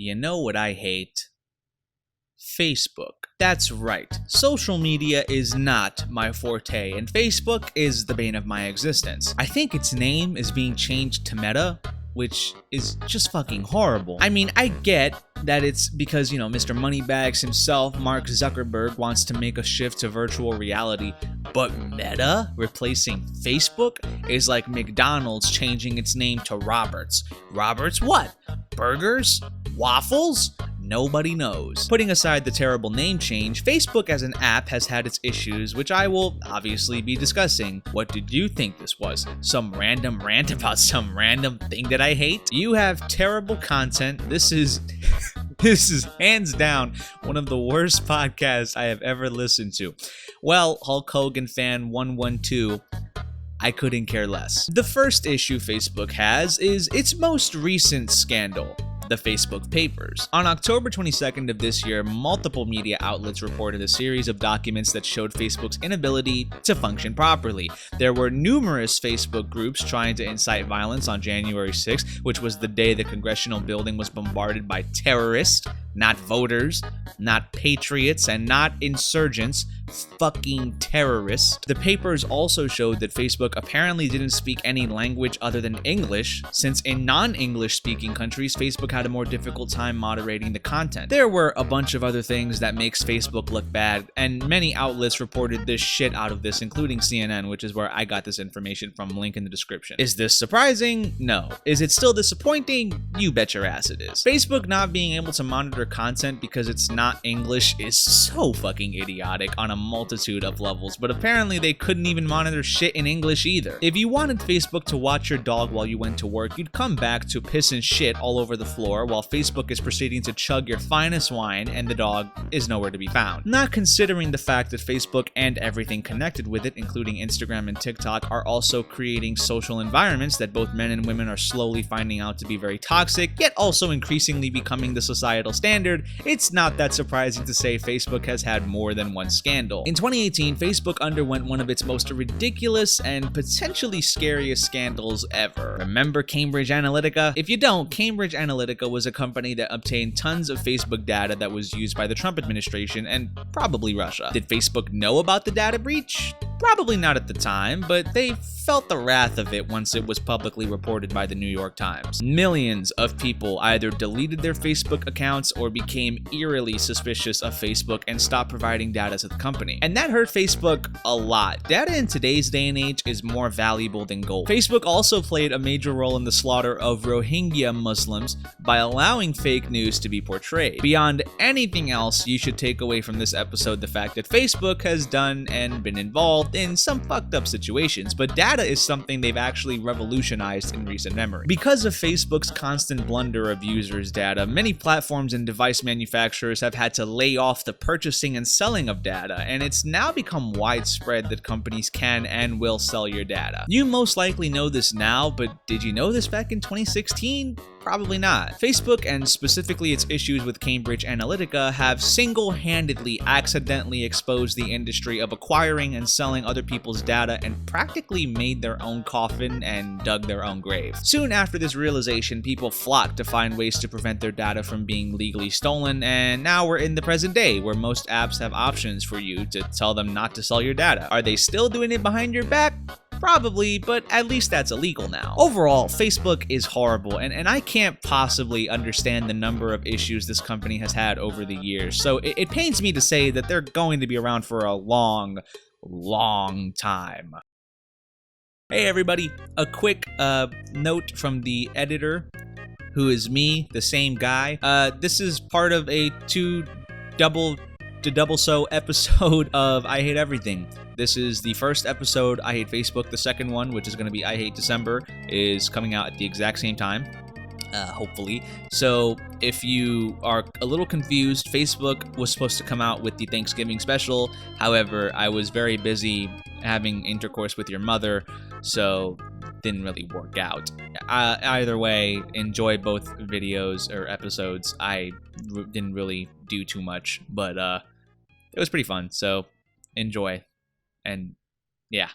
You know what I hate? Facebook. That's right. Social media is not my forte, and Facebook is the bane of my existence. I think its name is being changed to Meta, which is just fucking horrible. I mean, I get that it's because, Mr. Moneybags himself, Mark Zuckerberg, wants to make a shift to virtual reality, but Meta replacing Facebook is like McDonald's changing its name to Roberts. Roberts what? Burgers? Waffles? Nobody knows. Putting aside the terrible name change, Facebook as an app has had its issues, which I will obviously be discussing. What did you think this was? Some random rant about some random thing that I hate? You have terrible content. This is hands down one of the worst podcasts I have ever listened to. Well, Hulk Hogan fan 112, I couldn't care less. The first issue Facebook has is its most recent scandal, the Facebook Papers. On October 22nd of this year, multiple media outlets reported a series of documents that showed Facebook's inability to function properly. There were numerous Facebook groups trying to incite violence on January 6th, which was the day the congressional building was bombarded by terrorists, not voters, not patriots, and not insurgents, fucking terrorists. The papers also showed that Facebook apparently didn't speak any language other than English, since in non-English speaking countries, Facebook had a more difficult time moderating the content. There were a bunch of other things that makes Facebook look bad, and many outlets reported this shit out of this, including CNN, which is where I got this information from, link in the description. Is this surprising? No. Is it still disappointing? You bet your ass it is. Facebook not being able to monitor content because it's not English is so fucking idiotic on a multitude of levels, but apparently they couldn't even monitor shit in English either. If you wanted Facebook to watch your dog while you went to work, you'd come back to piss and shit all over the floor while Facebook is proceeding to chug your finest wine and the dog is nowhere to be found. Not considering the fact that Facebook and everything connected with it, including Instagram and TikTok, are also creating social environments that both men and women are slowly finding out to be very toxic, yet also increasingly becoming the societal standard, it's not that surprising to say Facebook has had more than one scandal. In 2018, Facebook underwent one of its most ridiculous and potentially scariest scandals ever. Remember Cambridge Analytica? If you don't, Cambridge Analytica was a company that obtained tons of Facebook data that was used by the Trump administration and probably Russia. Did Facebook know about the data breach? Probably not at the time, but they felt the wrath of it once it was publicly reported by the New York Times. Millions of people either deleted their Facebook accounts or became eerily suspicious of Facebook and stopped providing data to the company. And that hurt Facebook a lot. Data in today's day and age is more valuable than gold. Facebook also played a major role in the slaughter of Rohingya Muslims by allowing fake news to be portrayed. Beyond anything else, you should take away from this episode the fact that Facebook has done and been involved in some fucked up situations, but data is something they've actually revolutionized in recent memory. Because of Facebook's constant blunder of users' data, many platforms and device manufacturers have had to lay off the purchasing and selling of data, and it's now become widespread that companies can and will sell your data. You most likely know this now, but did you know this back in 2016? Probably not. Facebook, and specifically its issues with Cambridge Analytica, have single-handedly accidentally exposed the industry of acquiring and selling other people's data and practically made their own coffin and dug their own grave. Soon after this realization, people flocked to find ways to prevent their data from being legally stolen, and now we're in the present day where most apps have options for you to tell them not to sell your data. Are they still doing it behind your back? Probably, but at least that's illegal now. Overall, Facebook is horrible, and I can't possibly understand the number of issues this company has had over the years, so it pains me to say that they're going to be around for a long time. Hey everybody, a quick note from the editor, who is me, the same guy. This is part of a double so episode of I Hate Everything. This is the first episode, I Hate Facebook. The second one, which is going to be I Hate December, is coming out at the exact same time, hopefully. So if you are a little confused, Facebook was supposed to come out with the Thanksgiving special. However, I was very busy having intercourse with your mother, so didn't really work out. Either way, enjoy both videos or episodes. I didn't really do too much, but it was pretty fun, so enjoy. And yeah.